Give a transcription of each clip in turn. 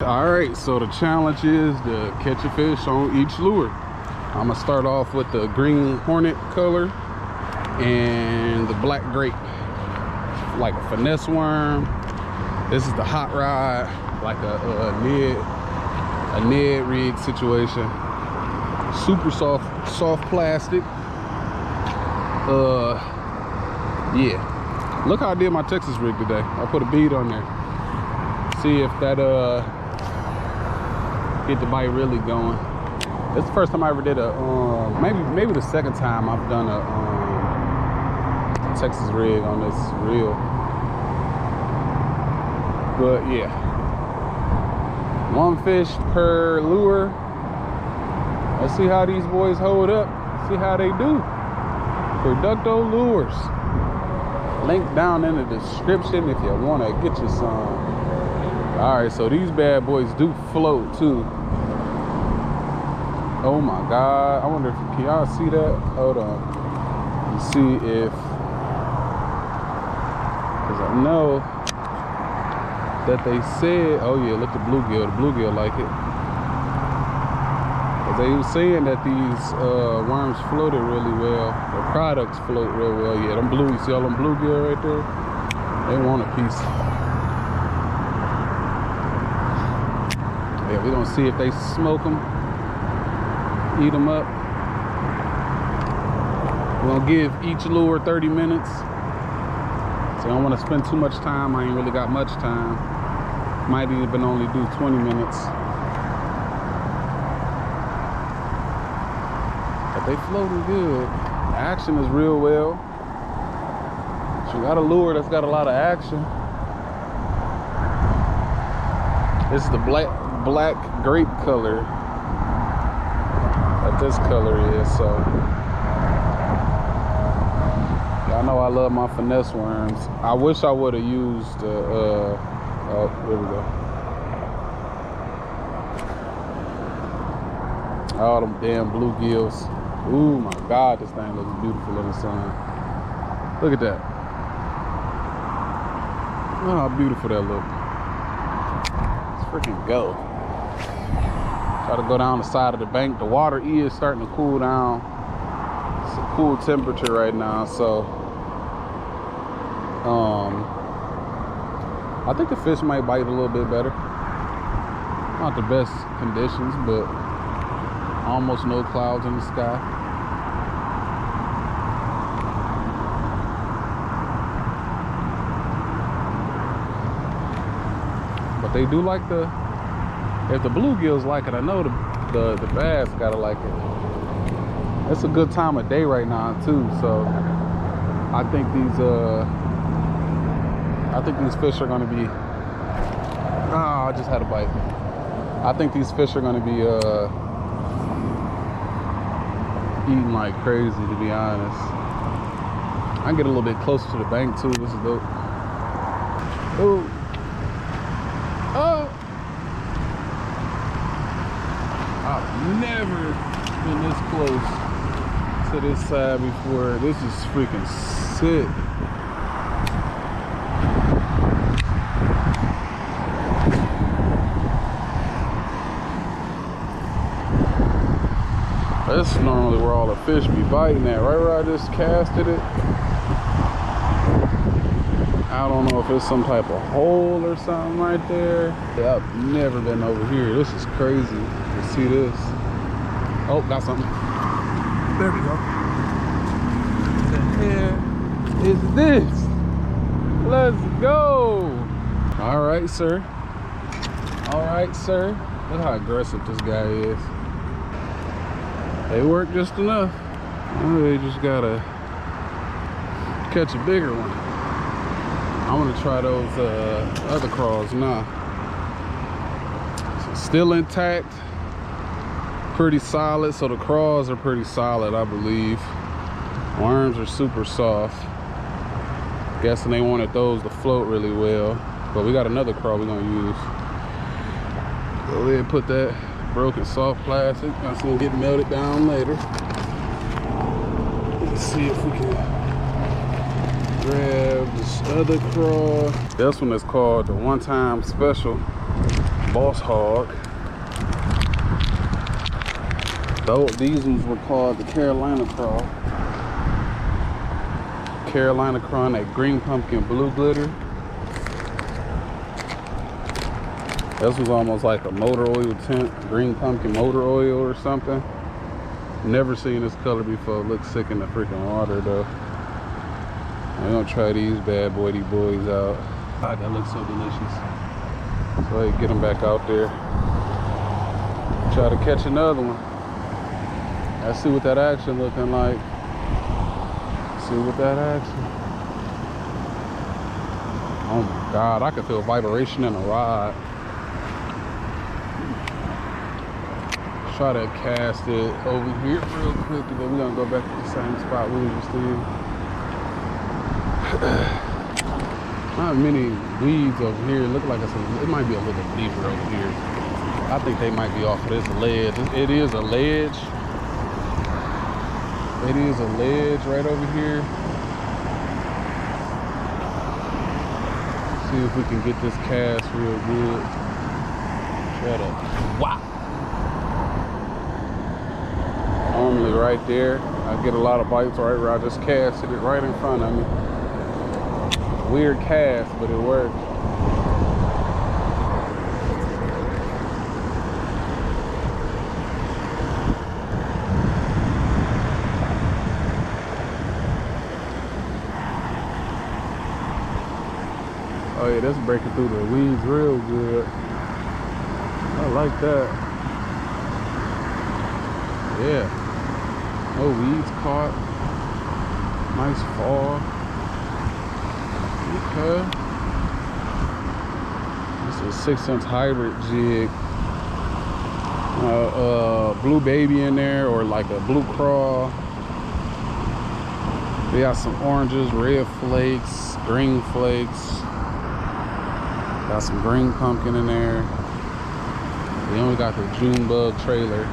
All right, so the challenge is to catch a fish on each lure. I'm gonna start off with the green hornet color and the black grape, like a finesse worm. This is the hot rod, like a Ned rig situation. Super soft plastic. Yeah. Look how I did my Texas rig today. I put a bead on there. See if that get the bite really going. It's the first time I ever did a maybe the second time I've done a Texas rig on this reel. But yeah, one fish per lure. Let's see how these boys hold up. See how they do. Producto lures. Link down in the description if you want to get you some. All right, so these bad boys do float too. Oh my God! I wonder if can y'all see that? Hold on. Let's see if, because I know that they said, oh yeah, look, the bluegill like it. Because they were saying that these worms floated really well. The products float real well. Yeah, them blue, you see all them bluegill right there? They want a piece. Yeah, we're gonna see if they smoke them, eat them up. We're gonna give each lure 30 minutes. So I don't wanna spend too much time. I ain't really got much time. Might even only do 20 minutes. But they floating good. The action is real well. So you got a lure that's got a lot of action. This is the black grape color that this color is. So y'all know I love my finesse worms. I wish I would have used oh, there we go. All them damn bluegills. Ooh my God, this thing looks beautiful in the sun. Look at that. Oh, how beautiful that looks. Freaking go. Try to go down the side of the bank. The water is starting to cool down. It's a cool temperature right now, so I think the fish might bite a little bit better. Not the best conditions, but almost no clouds in the sky. But they do like if the bluegills like it, I know the bass gotta like it. It's a good time of day right now too, so I think these fish are gonna be, I just had a bite. I think these fish are gonna be eating like crazy, to be honest. I can get a little bit closer to the bank too. This is dope. Ooh. Oh! I've never been this close to this side before. This is freaking sick. That's normally where all the fish be biting at, right where I just casted it. I don't know if it's some type of hole or something right there. Yeah, I've never been over here. This is crazy to see this. Oh, got something. There we go. What the hell is this? Let's go. All right, sir. All right, sir. Look how aggressive this guy is. They work just enough. Oh, they just gotta catch a bigger one. I'm gonna try those other crawls now. So still intact, pretty solid. So the crawls are pretty solid, I believe. Worms are super soft. Guessing they wanted those to float really well. But we got another crawl we're gonna use. Go ahead and put that broken soft plastic. That's gonna get melted down later. Let's see if we can grab this other crawl. This one is called the one-time special Boss Hog. These ones were called the Carolina Craw. Carolina Craw, that green pumpkin blue glitter. This was almost like a motor oil tint, green pumpkin motor oil or something. Never seen this color before. Looks sick in the freaking water though. I'm gonna try these bad boys out. God, that looks so delicious. So I get them back out there. Try to catch another one. Let's see what that action looking like. See what that action. Oh my God, I can feel vibration in the rod. Try to cast it over here real quick, and then we're gonna go back to the same spot we were just in. Not many weeds over here. It looks like it might be a little deeper over here. I think they might be off of this ledge. It is a ledge. It is a ledge right over here. See if we can get this cast real good. Try to, wow. Normally right there, I get a lot of bites right where I just casted it right in front of me. Weird cast, but it worked. Oh yeah, that's breaking through the weeds real good. I like that. Yeah. No weeds caught. Nice fall. Okay. This is a 6-inch hybrid jig. Blue baby in there, or like a blue craw. They got some oranges, red flakes, green flakes. Got some green pumpkin in there. We only got the June bug trailer.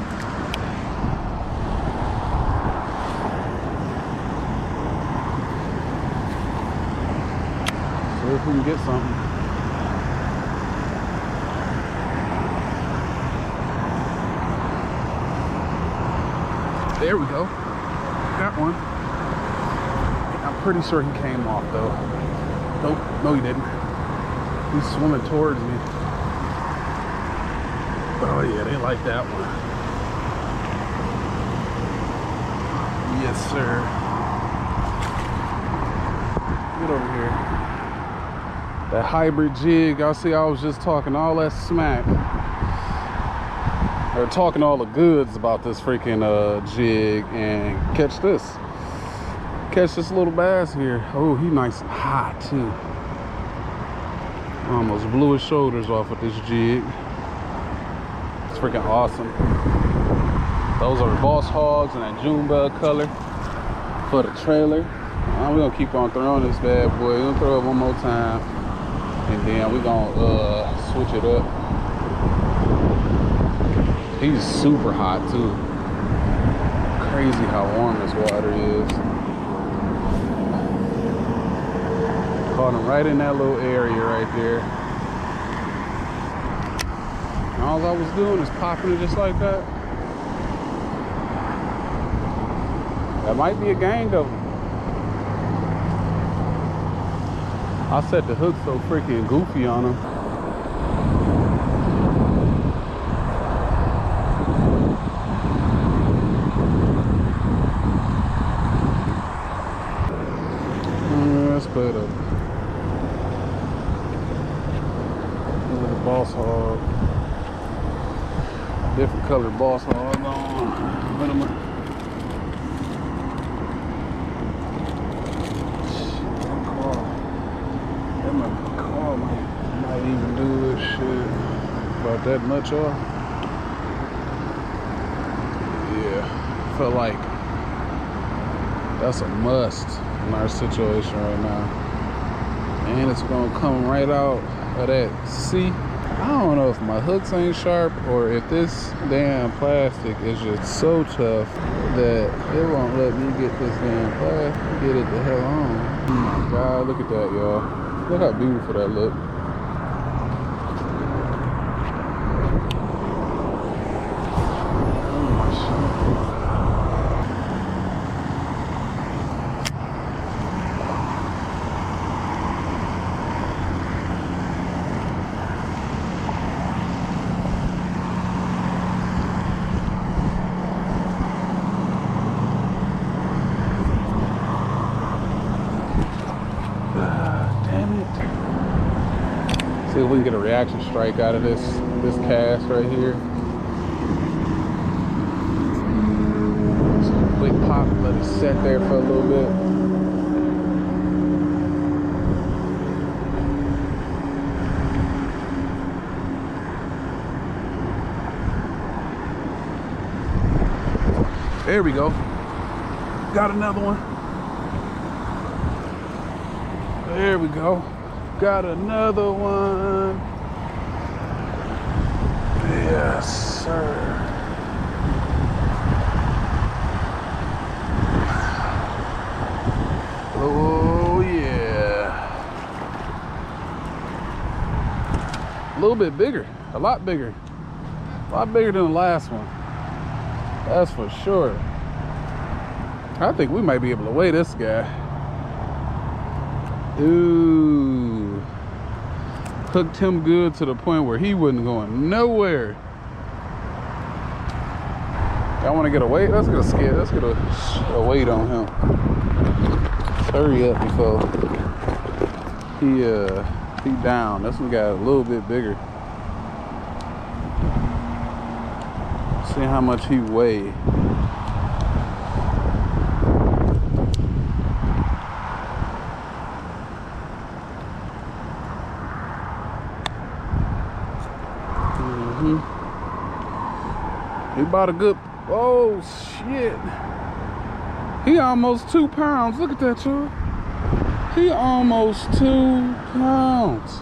See if we can get something. There we go. Got one. I'm pretty sure he came off though. Nope, no he didn't. He's swimming towards me. Oh yeah, they like that one. Yes, sir. Get over here. That hybrid jig, y'all see I was just talking all that smack. Or talking all the goods about this freaking jig, and catch this. Catch this little bass here. Oh, he nice and hot too. Almost blew his shoulders off with this jig. It's freaking awesome. Those are the Boss Hogs in that June bug color for the trailer. We're gonna keep on throwing this bad boy. We're gonna throw it one more time, and then we're gonna switch it up. He's super hot too. Crazy how warm this water is. Caught him right in that little area right there. And all I was doing is popping it just like that. That might be a gang of them. I set the hook so freaking goofy on him. Let's put a little Boss Hog. Different colored Boss Hog on. That might even do this shit. About that much off. Yeah. Felt like that's a must in our situation right now. And it's gonna come right out of that sea. I don't know if my hooks ain't sharp or if this damn plastic is just so tough that it won't let me get this damn plastic, get it the hell on. Oh my God, look at that, y'all. Look how beautiful that look. we can get a reaction strike out of this cast right here. So quick pop, let it set there for a little bit. There we go. Got another one. There we go. Got another one. Yes, sir. Oh, yeah. A little bit bigger. A lot bigger. A lot bigger than the last one. That's for sure. I think we might be able to weigh this guy. Ooh. Hooked him good to the point where he wasn't going nowhere. Y'all want to get a weight? Let's get a scale. Let's get a weight on him. Hurry up before he down. This one got a little bit bigger. See how much he weighed. He about a good, oh shit. He almost 2 pounds. Look at that, y'all. He almost 2 pounds.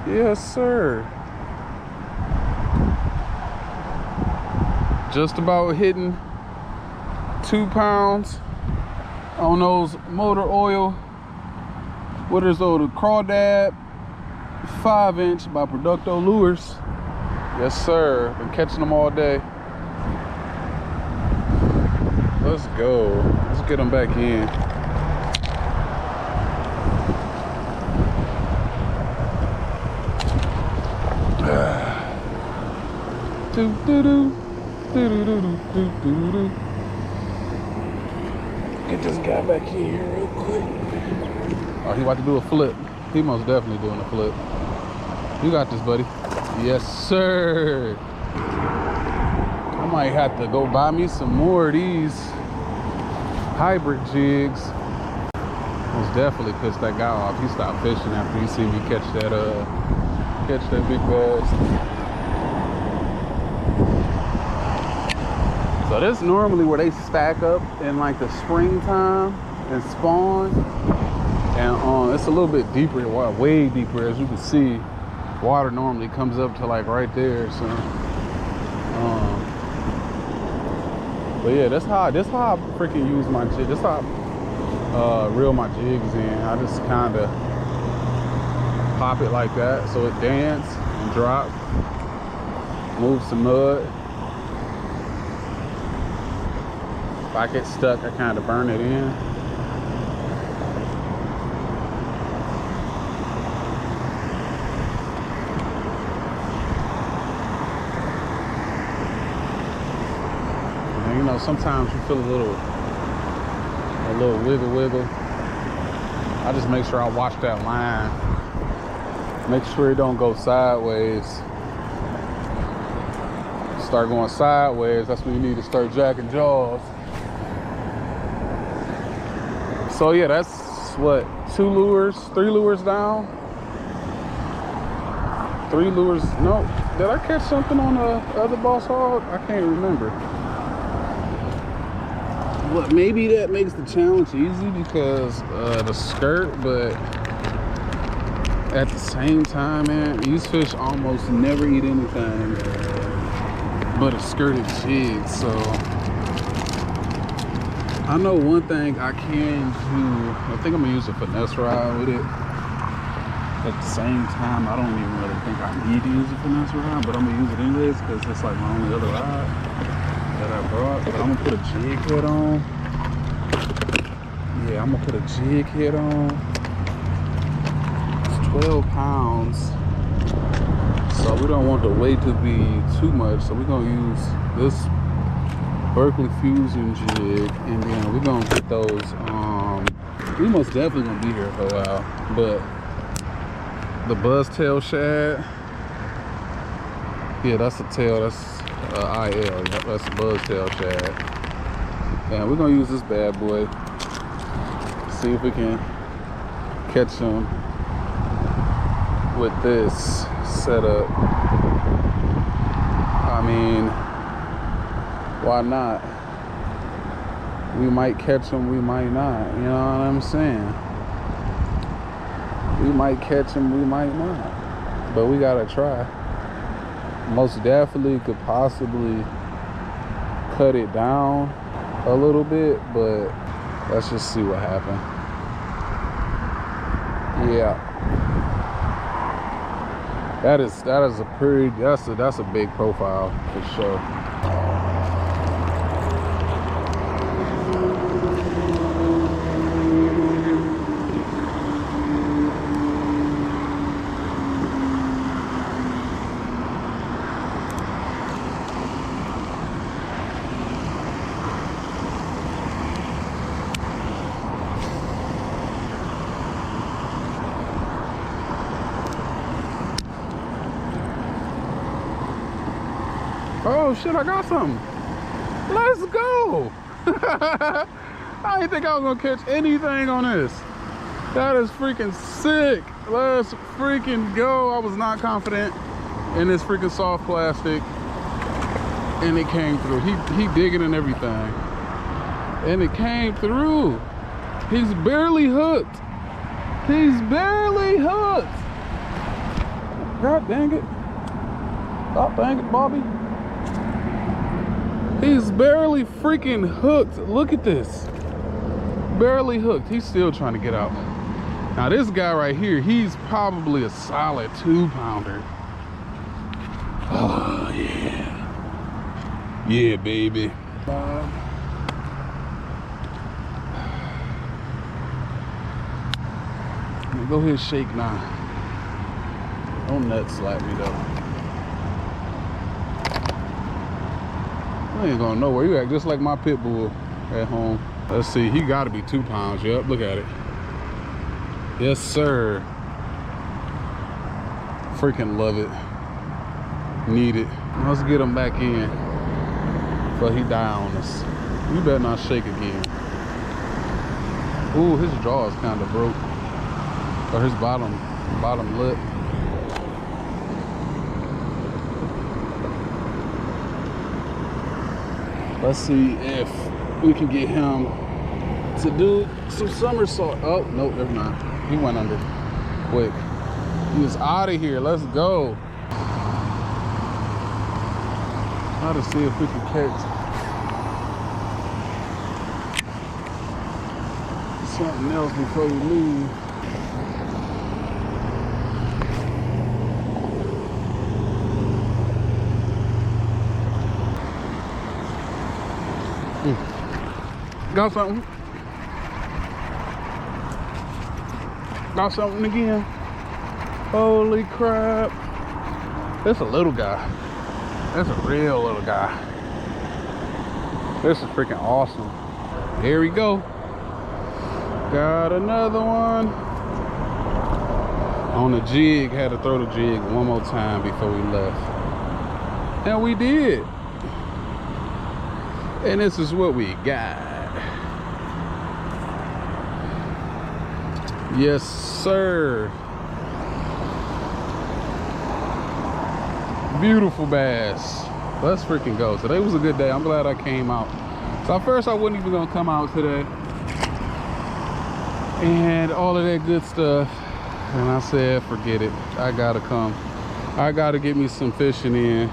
Yes, sir. Just about hitting 2 pounds on those motor oil. What is those? The Crawdad 5-inch by Producto lures. Yes, sir. Been catching them all day. Let's go. Let's get them back in. Get this guy back in here real quick. Oh, he about to do a flip. He most definitely doing a flip. You got this, buddy. Yes, sir. I might have to go buy me some more of these hybrid jigs. Most definitely pissed that guy off. He stopped fishing after he seen me catch that big bass. So this is normally where they stack up in like the springtime and spawn. And it's a little bit deeper, way deeper, as you can see. Water normally comes up to like right there, so. But yeah, that's how I freaking use my jig. That's how I reel my jigs in. I just kind of pop it like that, so it dance and drop, move some mud. If I get stuck, I kind of burn it in. You know, sometimes you feel a little wiggle. I just make sure I watch that line. Make sure it don't go sideways. Start going sideways, that's when you need to start jacking jaws. So yeah, that's what, 3 lures down? 3 lures, no. Did I catch something on the other boss hog? I can't remember. Well, maybe that makes the challenge easy because the skirt, but at the same time, man, these fish almost never eat anything but a skirted jig. So I know one thing I can do. I think I'm gonna use a finesse rod with it. At the same time, I don't even really think I need to use a finesse rod, but I'm gonna use it anyways because it's like my only other rod that I brought. But I'm gonna put a jig head on. Yeah, I'm gonna put a jig head on. It's 12 pounds. So we don't want the weight to be too much. So we're gonna use this Berkeley Fusion jig, and then we're gonna get those We most definitely gonna be here for a while, but the buzztail shad, yeah, that's a tail. That's IL. Yep, that's a buzztail shad. And we're gonna use this bad boy. See if we can catch them with this setup. I mean, why not? We might catch them, we might not. You know what I'm saying? We might catch them, we might not. But we gotta try. Most definitely could possibly cut it down a little bit, but let's just see what happens. Yeah. That's a pretty, that's a big profile for sure. Oh shit, I got something. Let's go. I didn't think I was gonna catch anything on this. That is freaking sick. Let's freaking go. I was not confident in this freaking soft plastic, and it came through. He digging and everything, and it came through. He's barely hooked. He's barely hooked. God dang it. God dang it, Bobby. He's barely freaking hooked. Look at this. Barely hooked. He's still trying to get out. Now this guy right here, he's probably a solid 2-pounder. Oh yeah. Yeah, baby. Go ahead, shake now. Don't nut slap me though. I ain't going nowhere. You act just like my pit bull at home. Let's see, he gotta be 2 pounds. Yep, look at it. Yes, sir. Freaking love it. Need it. Let's get him back in before he die on us. You better not shake again. Ooh, his jaw is kind of broke. Or his bottom lip. Let's see if we can get him to do some somersault. Oh, no, never mind. He went under quick. He was out of here. Let's go. Try to see if we can catch something else before we leave. Got something. Got something again. Holy crap. That's a little guy. That's a real little guy. This is freaking awesome. Here we go. Got another one. On the jig. Had to throw the jig one more time before we left. And we did. And this is what we got. Yes, sir. Beautiful bass. Let's freaking go. Today was a good day. I'm glad I came out. So at first I wasn't even gonna come out today. And all of that good stuff. And I said, forget it. I gotta come. I gotta get me some fishing in.